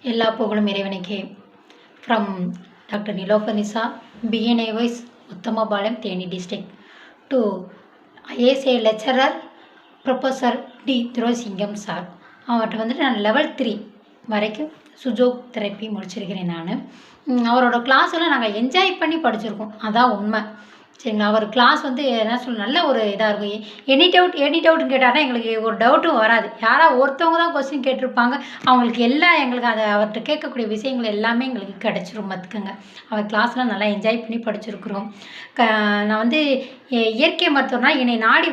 எல்லா புகழும் இறைவனுக்கே. From doctor Nilofar Nisa, BNA vice Uthamapalayam, Theni district to IASA lecturer professor T Thurosingam sir. அவர்கிட்ட வந்துட்டு நான் லெவல் 3 வரைக்கும் சுஜோக் தெரப்பி முடிச்சிருக்கிறேன். அவரோட கிளாஸெல்லாம் நாங்கள் என்ஜாய் பண்ணி படிச்சிருக்கோம், அதான் உண்மை. சரிங்களா? அவர் கிளாஸ் வந்து என்ன சொல்ல நல்ல ஒரு இதாக இருக்கும். எனி டவுட்னு கேட்டார்னா எங்களுக்கு ஒரு டவுட்டும் வராது. யாராவது ஒருத்தவங்க தான் கொஸ்டின் கேட்டிருப்பாங்க. அவங்களுக்கு எங்களுக்கு அதை அவர்கிட்ட கேட்கக்கூடிய விஷயங்கள் எல்லாமே எங்களுக்கு கிடச்சிரும் பார்த்துக்கோங்க. அவர் கிளாஸ்லாம் நல்லா என்ஜாய் பண்ணி படிச்சிருக்கிறோம். நான் வந்து இயற்கை மருத்துவம்னா என்னை நாடி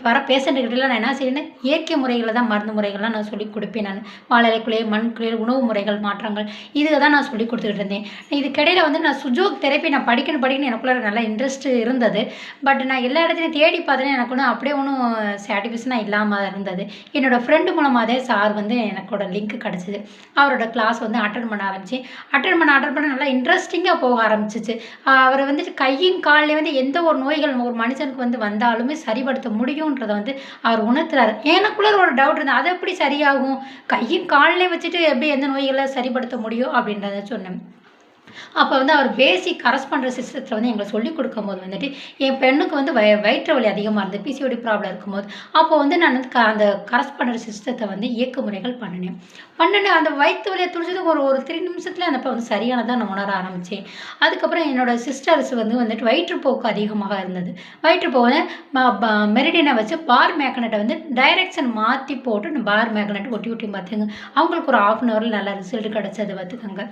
வர பேஷண்ட்டுக்கிட்டலாம் நான் என்ன செய்யணும், இயற்கை முறைகளில் தான் மருந்து முறைகள்லாம் நான் சொல்லிக் கொடுப்பேன். நான் வாழை குளியல், மண் குளியல், உணவு முறைகள் மாற்றங்கள் இதை தான் நான் சொல்லிக் கொடுத்துக்கிட்டு இருந்தேன். இதுக்கிடையில் வந்து நான் சுஜோக் தெரப்பி நான் படிக்கணும் எனக்குள்ள நல்லா இன்ட்ரெஸ்ட் இருந்தது. பட் நான் எல்லா இடத்துலையும் தேடி பார்த்தேன், எனக்கு ஒன்றும் அப்படியே ஒன்றும் சாட்டிஸ்ஃபேக்ஷனாக இல்லாமல் இருந்தது. என்னோடய ஃப்ரெண்டு மூலமாக சார் வந்து எனக்கோட லிங்க் கிடச்சிது. அவரோட கிளாஸ் வந்து அட்டன் பண்ண நல்லா இன்ட்ரெஸ்டிங்காக போக ஆரம்பிச்சிச்சு. அவர் வந்துட்டு கையும் காலில் வந்து எந்த ஒரு நோய்கள் ஒரு மனுஷனுக்கு வந்து வந்தாலுமே சரிப்படுத்த முடியுன்றதை வந்து அவர் உணர்த்துறாரு. எனக்குள்ள ஒரு டவுட் இருந்தது, அது எப்படி சரியாகும், கையும் காலிலே வச்சுட்டு எப்படி எந்த நோய்களை சரிப்படுத்த முடியும் அப்படின்றத சொன்னேன். அப்போ வந்து அவர் பேசிக் கரஸ்பாண்டன்ஸ் சிஸ்டத்தில் வந்து எங்களை சொல்லிக் கொடுக்கும்போது வந்துட்டு என் பெண்ணுக்கு வந்து வயிற்று வலி அதிகமாக இருந்தது, பிசிஓடி ப்ராப்ளம் இருக்கும்போது அப்போ வந்து நான் வந்து அந்த கரஸ்பாண்டன்ஸ் சிஸ்டத்தை வந்து இயக்க முறைகள் பண்ணினேன். அந்த வயிற்று வலியை துணிச்சது ஒரு 3 நிமிஷத்துல அந்த வந்து சரியானதாக நான் உணர ஆரம்பித்தேன். அதுக்கப்புறம் என்னோடய சிஸ்டர்ஸ் வந்துட்டு வயிற்றுப்போக்கு அதிகமாக இருந்தது. வயிற்றுப்போக்கு மெரிடியனை வச்சு பார் மேக்னெட்டை வந்து டைரெக்ஷன் மாற்றி போட்டு பார் மேக்னெட் ஒட்டி பார்த்துங்க. அவங்களுக்கு ஒரு 1/2 அன் ஹவரில் நல்ல ரிசல்ட் கிடச்சது பார்த்துக்கோங்க.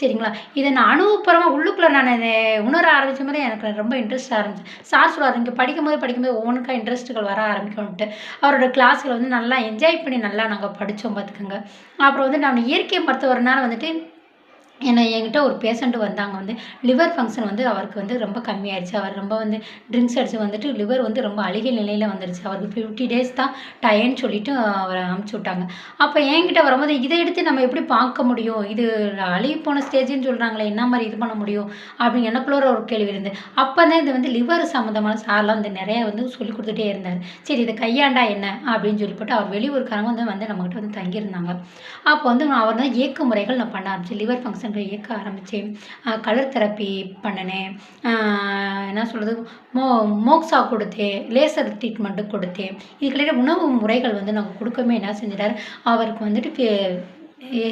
சரிங்களா? இதை நான் அனுபவபூர்வமாக உள்ளுக்குள்ளே நான் உணர ஆரம்பித்த மாதிரி எனக்கு ரொம்ப இன்ட்ரெஸ்ட் ஆரம்பிச்சு. சார் சொல்லுவார், இங்கே படிக்கும்போது ஒவ்வொன்றுக்கா இன்ட்ரெஸ்ட்டுகள் வர ஆரம்பிக்கும்ன்ட்டு. அவரோட கிளாஸில் வந்து நல்லா என்ஜாய் பண்ணி நல்லா நாங்கள் படித்தோம் பார்த்துக்கோங்க. அப்புறம் வந்து நான் இயற்கை மருத்துவர்னால வந்துட்டு என்கிட்ட ஒரு பேஷண்ட்டு வந்தாங்க. வந்து லிவர் ஃபங்க்ஷன் வந்து அவருக்கு வந்து ரொம்ப கம்மியாயிடுச்சு. அவர் ரொம்ப வந்து ட்ரிங்க்ஸ் அடித்து வந்துட்டு லிவர் வந்து ரொம்ப அழுகிய நிலையில் வந்துடுச்சு. அவருக்கு 50 டேஸ் தான் டயம்னு சொல்லிவிட்டு அவரை அனுப்பிச்சி விட்டாங்க. அப்போ என்கிட்ட வரும்போது இதை எடுத்து நம்ம எப்படி பார்க்க முடியும், இது அழுகி போன ஸ்டேஜ்னு சொல்கிறாங்களே, என்ன மாதிரி இது பண்ண முடியும் அப்படின்னு எனக்குள்ள ஒரு கேள்வி இருந்தது. அப்போ தான் இது வந்து லிவர் சம்மந்தமான சார்லாம் வந்து நிறையா வந்து சொல்லிக் கொடுத்துட்டே இருந்தார். சரி, இதை கையாண்டா என்ன அப்படின்னு சொல்லிவிட்டு அவர் வெளியூருக்காரங்க வந்து நம்மகிட்ட வந்து தங்கியிருந்தாங்க. அப்போ வந்து அவர் தான் இயக்க முறைகள் நான் பண்ண ஆரம்பித்தேன். லிவர் ஃபங்க்ஷன் இயக்க ஆரம்பித்தேன். கலர் தெரப்பி பண்ணினேன். என்ன சொல்கிறது, மோக்ஸா கொடுத்தேன், லேசர் ட்ரீட்மெண்ட்டு கொடுத்தேன். இதுக்கிடையில் உணவு முறைகள் வந்து நாங்கள் கொடுக்கவே என்ன செஞ்சிட்டார், அவருக்கு வந்துட்டு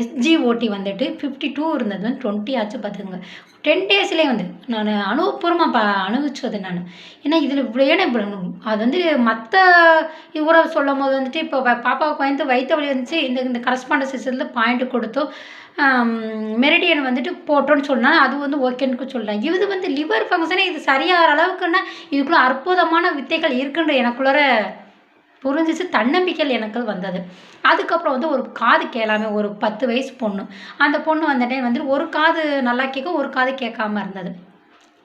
SGOT வந்துட்டு 52 இருந்தது வந்து 20 ஆச்சு பார்த்துங்க. 10 டேஸ்லேயே வந்து நான் அனுபவபூர்வமாக அனுபவிச்சது நான். ஏன்னா இதில் அது வந்து மற்ற இது கூட சொல்லும் போது வந்துட்டு இப்போ பாப்பாவுக்கு வந்து வயிற்று வலி வந்துச்சு, இந்த கரஸ்பாண்டன்ஸ் சிஸ்டத்தில் பாயிண்ட் கொடுத்தோம், மெரிடியன் வந்துட்டு போட்டோன்னு சொன்னால் அது வந்து ஓகேன்னு சொல்லலாம். இது வந்து லிவர் ஃபங்க்ஷனே இது சரியாகிற அளவுக்குன்னா இதுக்குள்ளே அற்புதமான வித்தைகள் இருக்குன்ற எனக்குள்ளார புரிஞ்சிச்சு. தன்னம்பிக்கைகள் எனக்கு வந்தது. அதுக்கப்புறம் வந்து ஒரு காது கேளாமல் ஒரு 10 வயசு பொண்ணு, அந்த பொண்ணு வந்துட்டு வந்து ஒரு காது நல்லா கேட்கும், ஒரு காது கேட்காம இருந்தது.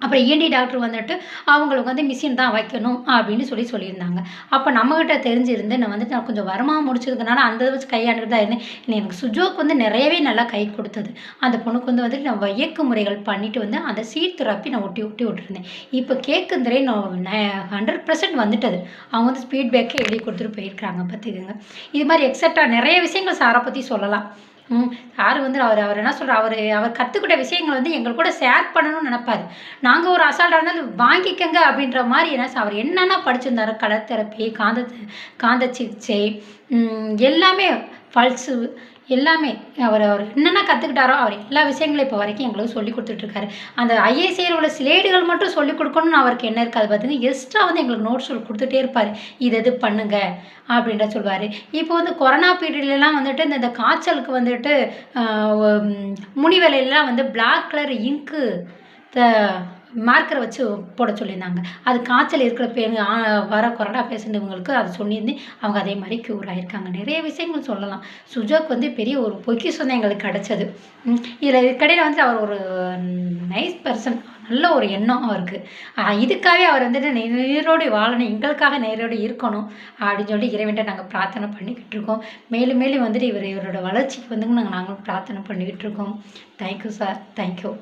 அப்புறம் ENT டாக்டர் வந்துட்டு அவங்களுக்கு வந்து மிஷின் தான் வைக்கணும் அப்படின்னு சொல்லியிருந்தாங்க. அப்போ நம்மகிட்ட தெரிஞ்சிருந்து நான் கொஞ்சம் வருமானம் முடிச்சதுனால அந்த வச்சு கையாண்டுட்டு தான் இருந்தேன். எனக்கு சுஜோக் வந்து நிறையவே நல்லா கை கொடுத்தது. அந்த பொண்ணுக்கு வந்துட்டு நான் இயக்க முறைகள் பண்ணிட்டு வந்து அந்த சீட் தெரப்பி நான் ஒட்டி விட்டுருந்தேன். இப்போ கேட்குறதே நான் 100% வந்துட்டது. அவங்க வந்து ஃபீட்பேக்கே எழுதி கொடுத்துட்டு போயிருக்காங்க பார்த்துக்கோங்க. இது மாதிரி எக்ஸெட்ரா நிறைய விஷயங்கள் சாரை பற்றி சொல்லலாம். சார் வந்து அவர் என்ன சொல்கிறார், அவர் கற்றுக்கிட்ட விஷயங்கள் வந்து எங்கள் கூட ஷேர் பண்ணணும்னு நினைப்பார். நாங்கள் ஒரு அசால்ட்டாக இருந்தாலும் வாங்கிக்கங்க அப்படின்ற மாதிரி அவர் என்னென்ன படிச்சிருந்தாரு, கலர் தெரப்பி, காந்த சிகிச்சை, எல்லாமே பல்ஸு எல்லாமே அவர் என்னென்ன கற்றுக்கிட்டாரோ அவர் எல்லா விஷயங்களும் இப்போ வரைக்கும் எங்களுக்கு சொல்லிக் கொடுத்துட்ருக்காரு. அந்த IACL உள்ள ஸ்லேடுகள் மட்டும் சொல்லிக் கொடுக்கணும்னு அவருக்கு என்ன இருக்காது பார்த்துங்க, எக்ஸ்ட்ரா வந்து எங்களுக்கு நோட்ஸ் கொடுத்துட்டே இருப்பார். இது பண்ணுங்க அப்படின்ற சொல்வார். இப்போ வந்து கொரோனா பீரியட்லலாம் வந்துட்டு இந்த காய்ச்சலுக்கு வந்துட்டு முனி வேலையிலலாம் வந்து பிளாக் கலர் இங்க்கு மார்க்கரை வச்சு போட சொல்லியிருந்தாங்க. அது காய்ச்சல் இருக்கிற வர கொரோனா பேஷண்ட் இவங்களுக்கு அது சொல்லியிருந்தேன். அவங்க அதே மாதிரி க்யூர் ஆகியிருக்காங்க. நிறைய விஷயங்கள் சொல்லலாம். சுஜோக் வந்து பெரிய ஒரு பொக்கிஷம் தான் எங்களுக்கு கிடச்சது. இதுக்கடையில் வந்து அவர் ஒரு நைஸ் பர்சன், நல்ல ஒரு எண்ணம் அவருக்கு. இதுக்காகவே அவர் வந்துட்டு நேரோடு வாழணும், எங்களுக்காக நேரோடு இருக்கணும் அப்படின்னு சொல்லி இறைவன்ட்ட நாங்கள் பிரார்த்தனை பண்ணிக்கிட்டு இருக்கோம். மேலும் மேலும் வந்துட்டு இவரோட வளர்ச்சிக்கு வந்துங்க நாங்களும் பிரார்த்தனை பண்ணிக்கிட்டு இருக்கோம். Thank you sir, thank you.